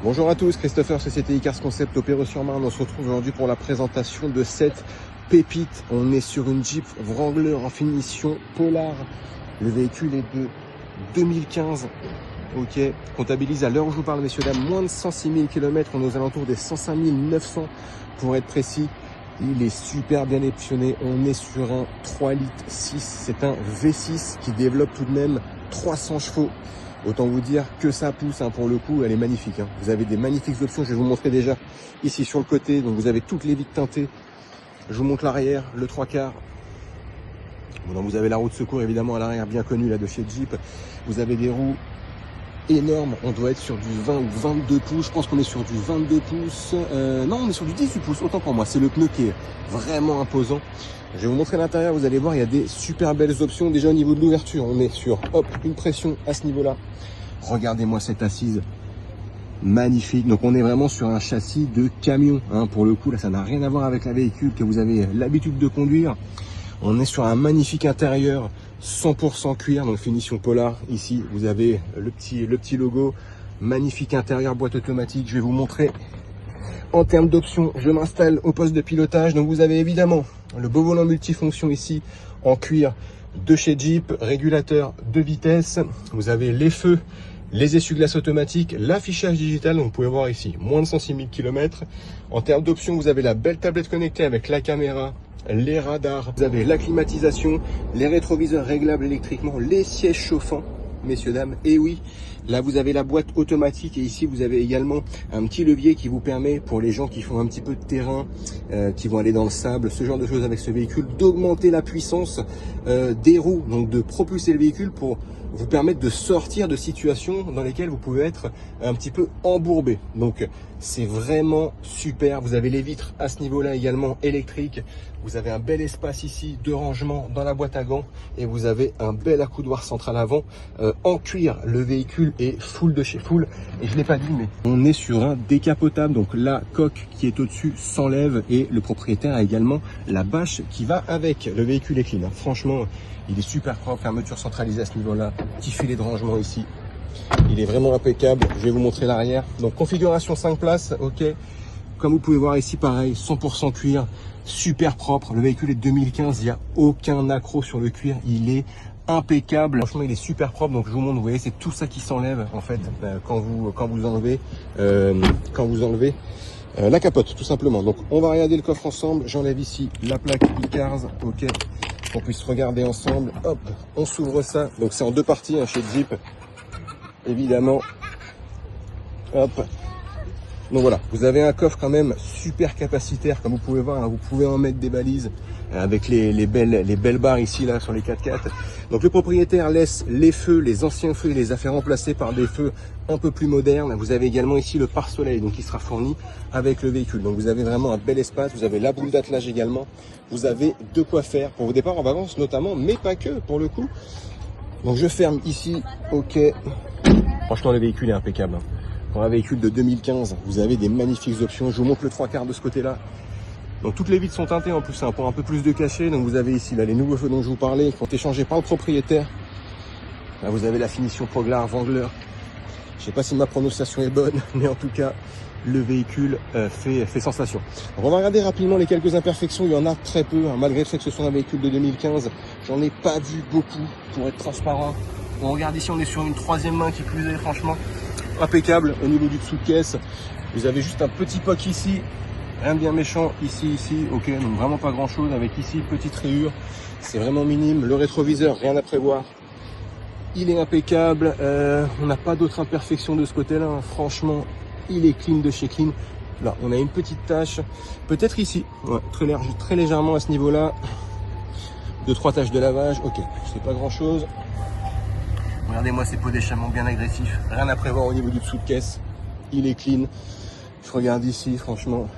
Bonjour à tous, Christopher, Société Icars Concept, Opéra-sur-Marne. On se retrouve aujourd'hui pour la présentation de cette pépite. On est sur une Jeep Wrangler en finition Polar. Le véhicule est de 2015. Ok, comptabilise à l'heure où je vous parle, messieurs, dames, moins de 106 000 km. On est aux alentours des 105 900 pour être précis. Il est super bien optionné. On est sur un 3 litres 6. C'est un V6 qui développe tout de même 300 chevaux. Autant vous dire que ça pousse, pour le coup, elle est magnifique. Vous avez des magnifiques options, je vais vous montrer déjà ici sur le côté. Donc vous avez toutes les vitres teintées. Je vous montre l'arrière, le 3/4. Donc vous avez la roue de secours évidemment à l'arrière, bien connue là de chez Jeep. Vous avez des roues énormes, on doit être sur du 20 ou 22 pouces. Je pense qu'on est sur du 22 pouces. Non, on est sur du 18 pouces, autant pour moi. C'est le pneu qui est vraiment imposant. Je vais vous montrer l'intérieur, vous allez voir, il y a des super belles options. Déjà au niveau de l'ouverture, on est sur une pression à ce niveau-là. Regardez-moi cette assise, magnifique. Donc on est vraiment sur un châssis de camion. Pour le coup, là, ça n'a rien à voir avec la véhicule que vous avez l'habitude de conduire. On est sur un magnifique intérieur, 100% cuir, donc finition Polar. Ici, vous avez le petit logo, magnifique intérieur, boîte automatique. Je vais vous montrer. En termes d'options, je m'installe au poste de pilotage. Donc vous avez évidemment le beau volant multifonction ici en cuir de chez Jeep, régulateur de vitesse. Vous avez les feux, les essuie-glaces automatiques, l'affichage digital. Donc vous pouvez voir ici, moins de 106 000 km. En termes d'options, vous avez la belle tablette connectée avec la caméra, les radars. Vous avez la climatisation, les rétroviseurs réglables électriquement, les sièges chauffants, messieurs, dames. Et oui, là vous avez la boîte automatique et ici vous avez également un petit levier qui vous permet, pour les gens qui font un petit peu de terrain, qui vont aller dans le sable, ce genre de choses avec ce véhicule, d'augmenter la puissance des roues, donc de propulser le véhicule pour vous permettre de sortir de situations dans lesquelles vous pouvez être un petit peu embourbé. Donc c'est vraiment super. Vous avez les vitres à ce niveau-là également électriques. Vous avez un bel espace ici de rangement dans la boîte à gants et vous avez un bel accoudoir central avant en cuir. Le véhicule est full de chez full et je l'ai pas dit, mais on est sur un décapotable. Donc la coque qui est au-dessus s'enlève et le propriétaire a également la bâche qui va avec. Le véhicule est clean. Franchement, il est super propre. Fermeture centralisée à ce niveau-là. Petit filet de rangement ici. Il est vraiment impeccable. Je vais vous montrer l'arrière. Donc configuration 5 places, ok. Comme vous pouvez voir ici, pareil, 100% cuir, super propre. Le véhicule est de 2015, il n'y a aucun accroc sur le cuir. Il est impeccable. Franchement, il est super propre. Donc je vous montre, vous voyez, c'est tout ça qui s'enlève en fait quand vous enlevez la capote, tout simplement. Donc on va regarder le coffre ensemble. J'enlève ici la plaque Icars, ok, qu'on puisse regarder ensemble. Hop, on s'ouvre ça. Donc c'est en deux parties chez Jeep, évidemment. Hop. Donc voilà, vous avez un coffre quand même super capacitaire, comme vous pouvez voir. Vous pouvez en mettre des balises avec les belles barres ici là sur les 4x4. Donc le propriétaire laisse les feux, les anciens feux, il les a fait remplacer par des feux un peu plus modernes. Vous avez également ici le pare-soleil, donc qui sera fourni avec le véhicule. Donc vous avez vraiment un bel espace. Vous avez la boule d'attelage également. Vous avez de quoi faire pour vos départs en vacances notamment, mais pas que pour le coup. Donc je ferme ici, ok. Franchement, le véhicule est impeccable. Pour un véhicule de 2015, vous avez des magnifiques options. Je vous montre le 3/4 de ce côté-là. Donc toutes les vitres sont teintées en plus, pour un peu plus de cachet. Donc vous avez ici là les nouveaux feux dont je vous parlais, qui ont été changés par le propriétaire. Là vous avez la finition Polar Wrangler. Je sais pas si ma prononciation est bonne, mais en tout cas le véhicule fait sensation. Donc on va regarder rapidement les quelques imperfections. Il y en a très peu, malgré le fait que ce soit un véhicule de 2015. J'en ai pas vu beaucoup, pour être transparent. On regarde ici, on est sur une 3e main qui plus est, franchement impeccable. Au niveau du dessous de caisse, vous avez juste un petit poc ici, rien de bien méchant, ici, ok, donc vraiment pas grand chose, avec ici petite rayure, c'est vraiment minime. Le rétroviseur, rien à prévoir, il est impeccable. On n'a pas d'autres imperfections de ce côté là, franchement il est clean de chez clean. Là on a une petite tache, peut-être ici, ouais, très légèrement à ce niveau là, 2-3 taches de lavage, ok, c'est pas grand chose. Regardez-moi ces pots d'échappement bien agressifs. Rien à prévoir au niveau du dessous de caisse. Il est clean. Je regarde ici, franchement.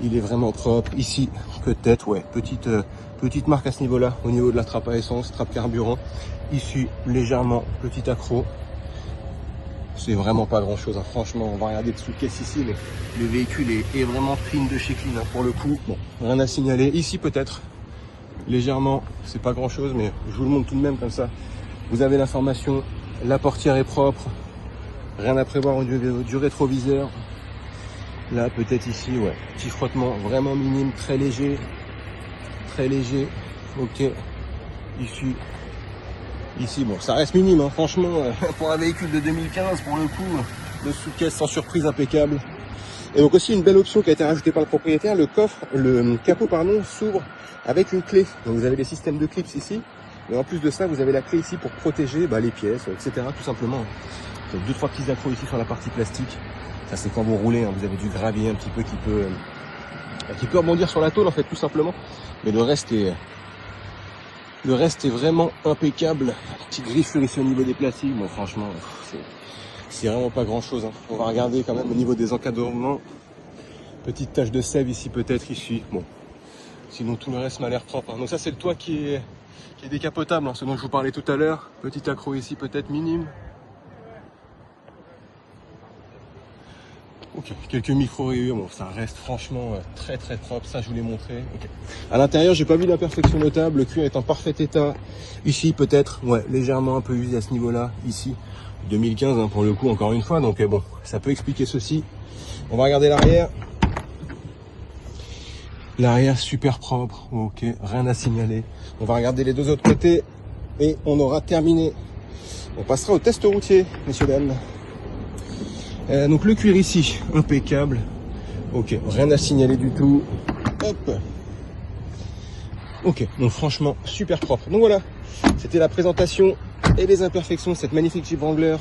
Il est vraiment propre. Ici, peut-être, ouais, petite marque à ce niveau-là, au niveau de la trappe à essence, trappe carburant. Ici, légèrement, petit accroc. C'est vraiment pas grand-chose, franchement. On va regarder le dessous de caisse ici, mais le véhicule est vraiment clean de chez clean, pour le coup. Bon, rien à signaler. Ici, peut-être. Légèrement, c'est pas grand chose, mais je vous le montre tout de même comme ça. Vous avez l'information, la portière est propre, Rien à prévoir au niveau du rétroviseur. Là, peut-être ici, ouais. Petit frottement vraiment minime, très léger. Très léger. Ok. Ici, bon, ça reste minime, hein, franchement, pour un véhicule de 2015, pour le coup, le sous-caisse sans surprise impeccable. Et donc aussi une belle option qui a été rajoutée par le propriétaire, le capot pardon, s'ouvre avec une clé. Donc vous avez les systèmes de clips ici, et en plus de ça, vous avez la clé ici pour protéger les pièces, etc. Tout simplement. Donc 2-3 petits accros ici sur la partie plastique. Ça c'est quand vous roulez, hein, vous avez du gravier un petit peu qui peut rebondir sur la tôle en fait, tout simplement. Mais le reste est vraiment impeccable. Petite griffure ici au niveau des plastiques. Bon, franchement, c'est vraiment pas grand chose. Hein. On va regarder quand même au niveau des encadrements. Petite tache de sève ici, peut-être ici. Bon, sinon tout le reste m'a l'air propre. Hein. Donc, ça, c'est le toit qui est décapotable, hein, ce dont je vous parlais tout à l'heure. Petit accro ici, peut-être minime. Ok, quelques micro-rayures, bon ça reste franchement très très propre, ça je vous l'ai montré. Okay. À l'intérieur, j'ai pas vu d'imperfection notable, le cuir est en parfait état. Ici peut-être, ouais, légèrement un peu usé à ce niveau-là, ici. 2015 hein, pour le coup, encore une fois, donc bon, ça peut expliquer ceci. On va regarder l'arrière. L'arrière super propre, ok, rien à signaler. On va regarder les deux autres côtés et on aura terminé. On passera au test routier, messieurs, dames. Donc le cuir ici, impeccable. Ok, rien à signaler du tout. Hop. Ok, donc franchement, super propre. Donc voilà, c'était la présentation et les imperfections de cette magnifique Jeep Wrangler.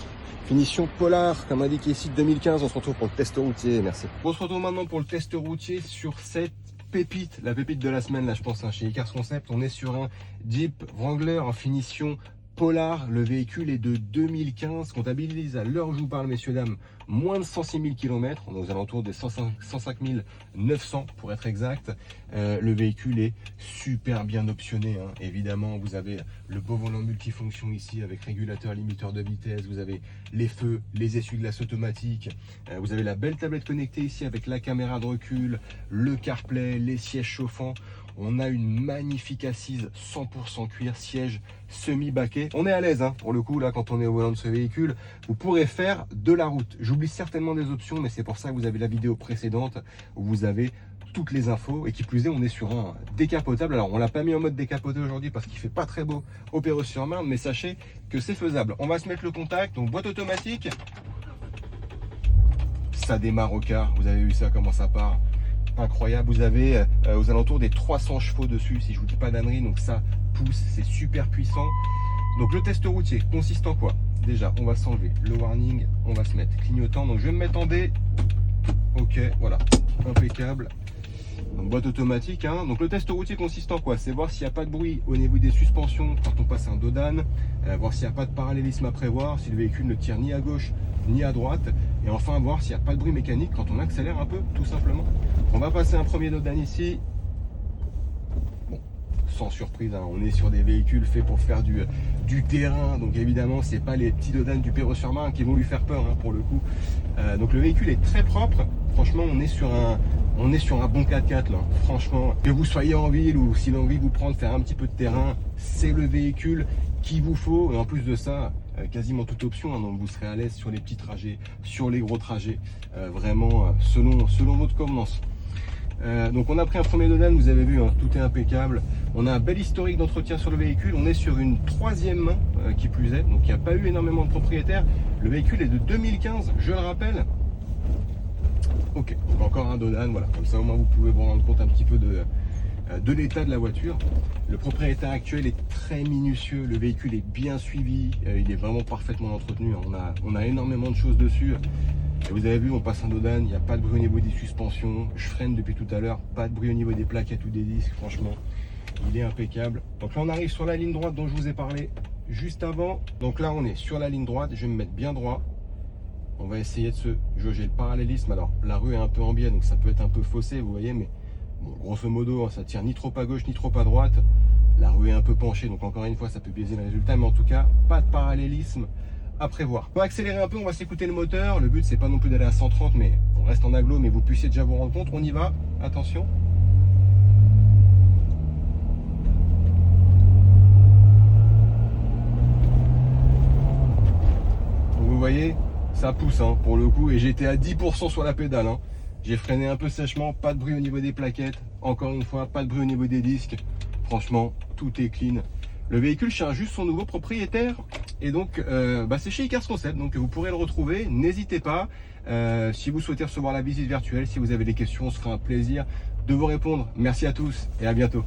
Finition Polar, comme indiqué ici, 2015. On se retrouve pour le test routier, merci. On se retrouve maintenant pour le test routier sur cette pépite, la pépite de la semaine, là je pense, hein, chez Icars Concept. On est sur un Jeep Wrangler en finition Polar. Le véhicule est de 2015, comptabilise à l'heure où je vous parle, messieurs, dames, moins de 106 000 km. On est aux alentours des 105 900 pour être exact. Le véhicule est super bien optionné, hein. Évidemment, vous avez le beau volant multifonction ici avec régulateur, limiteur de vitesse. Vous avez les feux, les essuie-glaces automatiques. Vous avez la belle tablette connectée ici avec la caméra de recul, le CarPlay, les sièges chauffants. On a une magnifique assise 100% cuir, siège semi-baquet. On est à l'aise, hein, pour le coup, là, quand on est au volant de ce véhicule. Vous pourrez faire de la route. J'oublie certainement des options, mais c'est pour ça que vous avez la vidéo précédente où vous avez toutes les infos. Et qui plus est, on est sur un décapotable. Alors, on l'a pas mis en mode décapoté aujourd'hui parce qu'il fait pas très beau au Perreux-sur-Marne, mais sachez que c'est faisable. On va se mettre le contact. Donc, boîte automatique. Ça démarre au quart. Vous avez vu ça, comment ça part. Incroyable, vous avez aux alentours des 300 chevaux dessus, si je vous dis pas d'ânerie, donc ça pousse, c'est super puissant. Donc le test routier consiste en quoi? Déjà, on va s'enlever le warning, on va se mettre clignotant, donc je vais me mettre en D. Ok, voilà, impeccable. Donc boîte automatique, hein. Donc le test routier consiste en quoi? C'est voir s'il n'y a pas de bruit au niveau des suspensions quand on passe un dos d'âne, voir s'il n'y a pas de parallélisme à prévoir, si le véhicule ne tire ni à gauche ni à droite, et enfin voir s'il n'y a pas de bruit mécanique quand on accélère un peu, tout simplement. On va passer un premier dos d'âne ici. Bon, sans surprise, hein, on est sur des véhicules faits pour faire du terrain, donc évidemment c'est pas les petits dos d'âne du Perreux-sur-Marne qui vont lui faire peur, hein, pour le coup. Donc le véhicule est très propre. Franchement, on est sur un bon 4x4 là. Franchement, que vous soyez en ville ou si l'envie vous prend de faire un petit peu de terrain, c'est le véhicule qu'il vous faut. Et en plus de ça, quasiment toute option, hein, donc vous serez à l'aise sur les petits trajets, sur les gros trajets, vraiment selon votre convenance. Donc on a pris un premier dos d'âne, vous avez vu, hein, tout est impeccable. On a un bel historique d'entretien sur le véhicule. On est sur une 3e main qui plus est, donc il n'y a pas eu énormément de propriétaires. Le véhicule est de 2015, je le rappelle. Ok, donc encore un dos d'âne, voilà, comme ça au moins vous pouvez vous rendre compte un petit peu de l'état de la voiture. Le propriétaire actuel est très minutieux, le véhicule est bien suivi, il est vraiment parfaitement entretenu, hein. On a énormément de choses dessus. Et vous avez vu, on passe un dos d'âne, il n'y a pas de bruit au niveau des suspensions, je freine depuis tout à l'heure, pas de bruit au niveau des plaquettes ou des disques, franchement, il est impeccable. Donc là on arrive sur la ligne droite dont je vous ai parlé juste avant. Donc là on est sur la ligne droite, je vais me mettre bien droit. On va essayer de se jauger le parallélisme. Alors la rue est un peu en biais, donc ça peut être un peu faussé, vous voyez, mais bon, grosso modo, ça tire ni trop à gauche ni trop à droite. La rue est un peu penchée, donc encore une fois, ça peut biaiser le résultat, mais en tout cas, pas de parallélisme à prévoir. On va accélérer un peu, on va s'écouter le moteur. Le but, c'est pas non plus d'aller à 130, mais on reste en agglo, mais vous puissiez déjà vous rendre compte. On y va, attention. Donc, vous voyez, ça pousse hein, pour le coup, et j'étais à 10% sur la pédale. Hein. J'ai freiné un peu sèchement, pas de bruit au niveau des plaquettes, encore une fois, pas de bruit au niveau des disques. Franchement, tout est clean. Le véhicule cherche juste son nouveau propriétaire, et donc c'est chez Icars Concept, donc vous pourrez le retrouver. N'hésitez pas, si vous souhaitez recevoir la visite virtuelle, si vous avez des questions, on se fera un plaisir de vous répondre. Merci à tous et à bientôt.